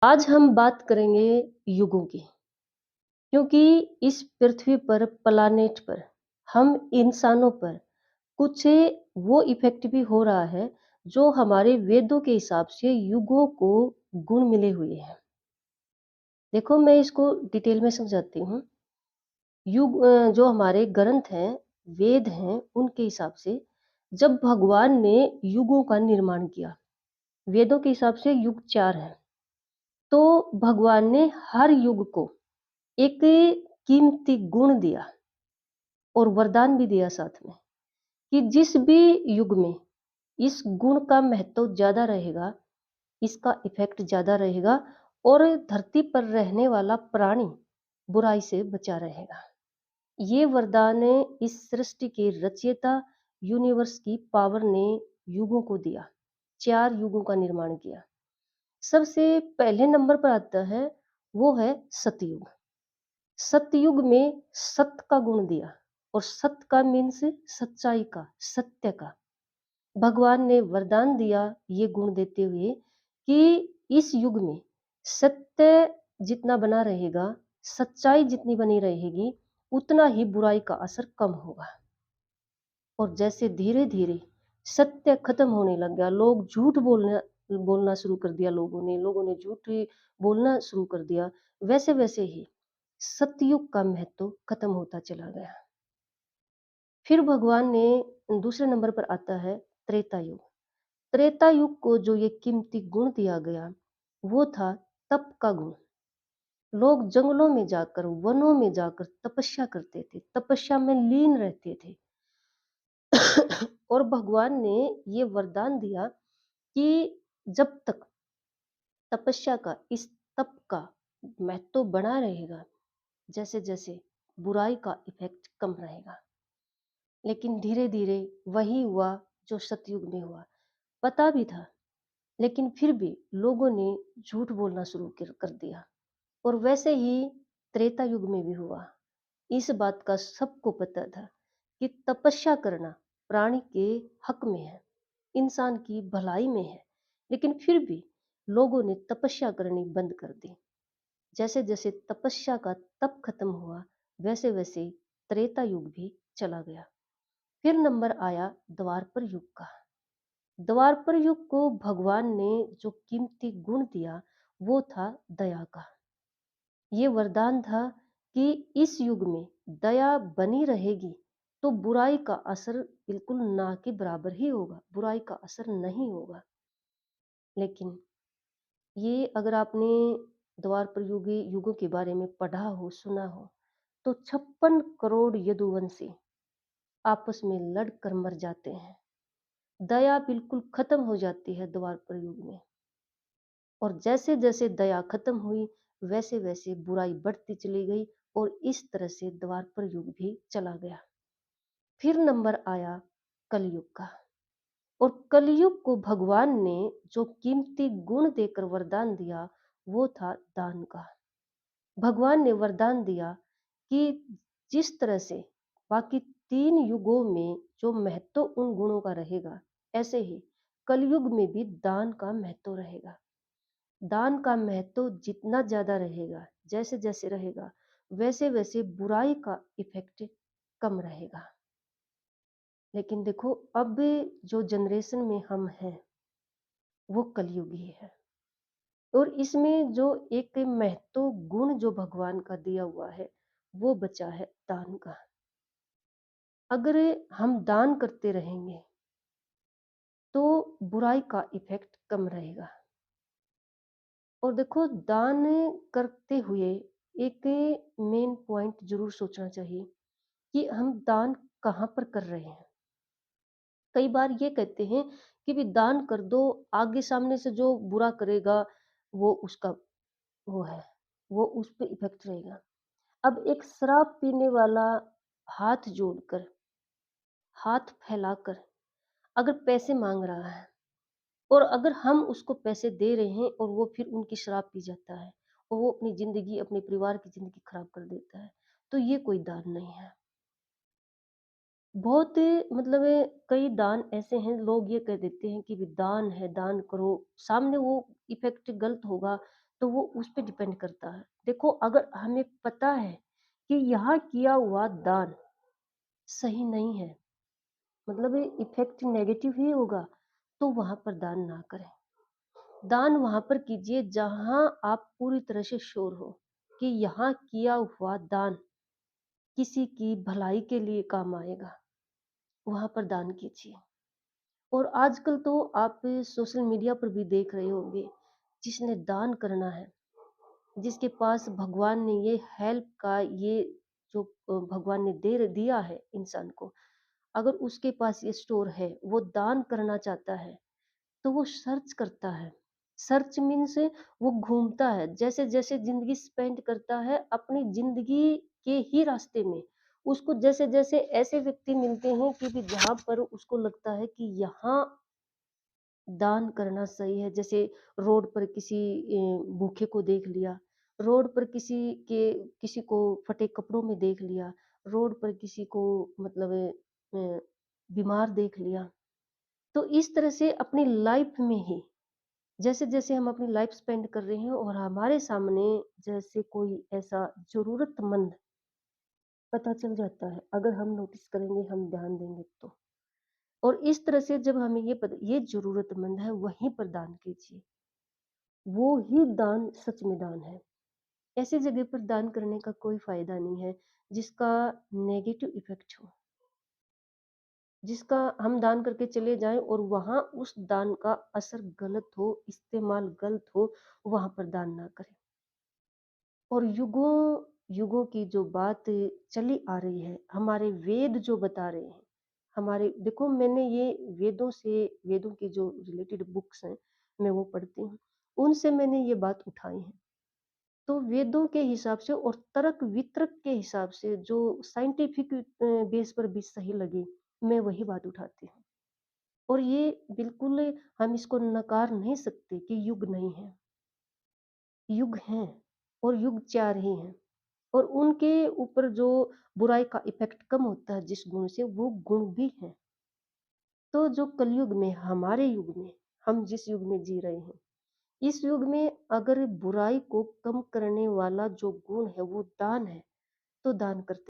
आज हम बात करेंगे युगों की, क्योंकि इस पृथ्वी पर प्लानेट पर हम इंसानों पर कुछ वो इफेक्ट भी हो रहा है जो हमारे वेदों के हिसाब से युगों को गुण मिले हुए हैं। देखो मैं इसको डिटेल में समझाती हूँ। जो हमारे ग्रंथ हैं, वेद हैं, उनके हिसाब से जब भगवान ने युगों का निर्माण किया, वेदों के हिसाब से युग 4 हैं। तो भगवान ने हर युग को एक कीमती गुण दिया और वरदान भी दिया साथ में कि जिस भी युग में इस गुण का महत्व ज्यादा रहेगा, इसका इफेक्ट ज्यादा रहेगा और धरती पर रहने वाला प्राणी बुराई से बचा रहेगा। ये वरदान इस सृष्टि के रचयिता यूनिवर्स की पावर ने युगों को दिया। 4 युगों का निर्माण किया। सबसे पहले नंबर पर आता है वो है सतयुग। सतयुग में सत्य का गुण दिया और सत्य का मीन्स सच्चाई का, सत्य का। भगवान ने वरदान दिया ये गुण देते हुए कि इस युग में सत्य जितना बना रहेगा, सच्चाई जितनी बनी रहेगी, उतना ही बुराई का असर कम होगा। और जैसे धीरे धीरे सत्य खत्म होने लग गया, लोग झूठ बोलना बोलना शुरू कर दिया, लोगों ने झूठ बोलना शुरू कर दिया, वैसे वैसे ही सतयुग का महत्व खत्म होता चला गया। फिर भगवान ने दूसरे नंबर पर आता है त्रेता युग। त्रेता युग को जो ये कीमती गुण दिया गया वो था तप का गुण। लोग जंगलों में जाकर, वनों में जाकर तपस्या करते थे, तपस्या में लीन रहते थे। और भगवान ने ये वरदान दिया कि जब तक तपस्या का, इस तप का महत्व बना रहेगा, जैसे जैसे बुराई का इफेक्ट कम रहेगा। लेकिन धीरे धीरे वही हुआ जो सतयुग में हुआ। पता भी था, लेकिन फिर भी लोगों ने झूठ बोलना शुरू कर दिया। और वैसे ही त्रेता युग में भी हुआ। इस बात का सबको पता था कि तपस्या करना प्राणी के हक में है, इंसान की भलाई में है। लेकिन फिर भी लोगों ने तपस्या करनी बंद कर दी। जैसे जैसे तपस्या का तप खत्म हुआ, वैसे वैसे त्रेता युग भी चला गया। फिर नंबर आया द्वापर युग का। द्वापर युग को भगवान ने जो कीमती गुण दिया वो था दया का। ये वरदान था कि इस युग में दया बनी रहेगी तो बुराई का असर बिल्कुल ना के बराबर ही होगा, बुराई का असर नहीं होगा। लेकिन ये अगर आपने द्वापर युगों के बारे में पढ़ा हो, सुना हो, तो 56 करोड़ यदुवंशी आपस में लड़कर मर जाते हैं। दया बिल्कुल खत्म हो जाती है द्वापर युग में। और जैसे जैसे दया खत्म हुई, वैसे वैसे बुराई बढ़ती चली गई और इस तरह से द्वापर युग भी चला गया। फिर नंबर आया कलयुग का। और कलयुग को भगवान ने जो कीमती गुण देकर वरदान दिया वो था दान का। भगवान ने वरदान दिया कि जिस तरह से बाकी 3 युगों में जो महत्व उन गुणों का रहेगा, ऐसे ही कलयुग में भी दान का महत्व रहेगा। दान का महत्व जितना ज्यादा रहेगा, जैसे जैसे रहेगा, वैसे वैसे बुराई का इफेक्ट कम रहेगा। लेकिन देखो अब जो जनरेशन में हम हैं वो कलयुगी है। और इसमें जो एक महत्व गुण जो भगवान का दिया हुआ है वो बचा है दान का। अगर हम दान करते रहेंगे तो बुराई का इफेक्ट कम रहेगा। और देखो दान करते हुए एक मेन पॉइंट जरूर सोचना चाहिए कि हम दान कहाँ पर कर रहे हैं। कई बार ये कहते हैं कि भी दान कर दो, आगे सामने से जो बुरा करेगा वो उसका वो है, वो उस पर इफेक्ट रहेगा। अब एक शराब पीने वाला हाथ जोड़कर, हाथ फैलाकर अगर पैसे मांग रहा है और अगर हम उसको पैसे दे रहे हैं और वो फिर उनकी शराब पी जाता है और वो अपनी जिंदगी, अपने परिवार की जिंदगी खराब कर देता है, तो ये कोई दान नहीं है। बहुत मतलब कई दान ऐसे हैं, लोग ये कह देते हैं कि भी दान है, दान करो, सामने वो इफेक्ट गलत होगा तो वो उस पे डिपेंड करता है। देखो अगर हमें पता है कि यहाँ किया हुआ दान सही नहीं है, मतलब ये इफ़ेक्ट नेगेटिव ही होगा, तो वहाँ पर दान ना करें। दान वहाँ पर कीजिए जहाँ आप पूरी तरह से श्योर हो कि यहाँ किया हुआ दान किसी की भलाई के लिए काम आएगा, वहाँ पर दान कीजिए। और आजकल तो आप सोशल मीडिया पर भी देख रहे होंगे, जिसने दान करना है, जिसके पास भगवान ने ये हेल्प का ये जो भगवान ने दे दिया है इंसान को, अगर उसके पास ये स्टोर है, वो दान करना चाहता है, तो वो सर्च करता है। सर्च मीन्स वो घूमता है, जैसे-जैसे ज़िंदगी स्पेंड करता है अपनी ज़िंदगी के ही रास्ते में, उसको जैसे-जैसे ऐसे व्यक्ति मिलते हैं कि भी जहाँ पर उसको लगता है कि यहाँ दान करना सही है। जैसे रोड पर किसी भूखे को देख लिया, रोड पर किसी को फटे कपड़ों में देख लिया, रोड पर किसी को मतलब बीमार देख लिया। तो इस तरह से अपनी लाइफ में ही जैसे-जैसे हम अपनी लाइफ स्पेंड कर रहे हैं और हमारे सामने जैसे कोई ऐसा ज़रूरतमंद पता चल जाता है, अगर हम नोटिस करेंगे, हम ध्यान देंगे तो। और इस तरह से जब हमें ये ज़रूरतमंद है, वहीं पर दान कीजिए। वो ही दान सच में दान है। ऐसी जगह पर दान करने का कोई फ़ायदा नहीं है, जिसका नेगेटिव इफ़ेक्ट हो, जिसका हम दान करके चले जाएँ और वहाँ उस दान का असर गलत हो, इस्तेमाल गलत हो, वहाँ पर दान ना करें। और युगों युगों की जो बात चली आ रही है, हमारे वेद जो बता रहे हैं, हमारे देखो मैंने ये वेदों की जो रिलेटेड बुक्स हैं, मैं वो पढ़ती हूँ, उनसे मैंने ये बात उठाई है। तो वेदों के हिसाब से और तर्क वितर्क के हिसाब से जो साइंटिफिक बेस पर भी सही लगे, मैं वही बात उठाती हूँ। और ये बिल्कुल हम इसको नकार नहीं सकते कि युग नहीं है, युग हैं और युग 4 ही हैं। और उनके ऊपर जो बुराई का इफ़ेक्ट कम होता है जिस गुण से, वो गुण भी हैं। तो जो कलयुग में, हमारे युग में, हम जिस युग में जी रहे हैं, इस युग में अगर बुराई को कम करने वाला जो गुण है, वो दान है, तो दान करते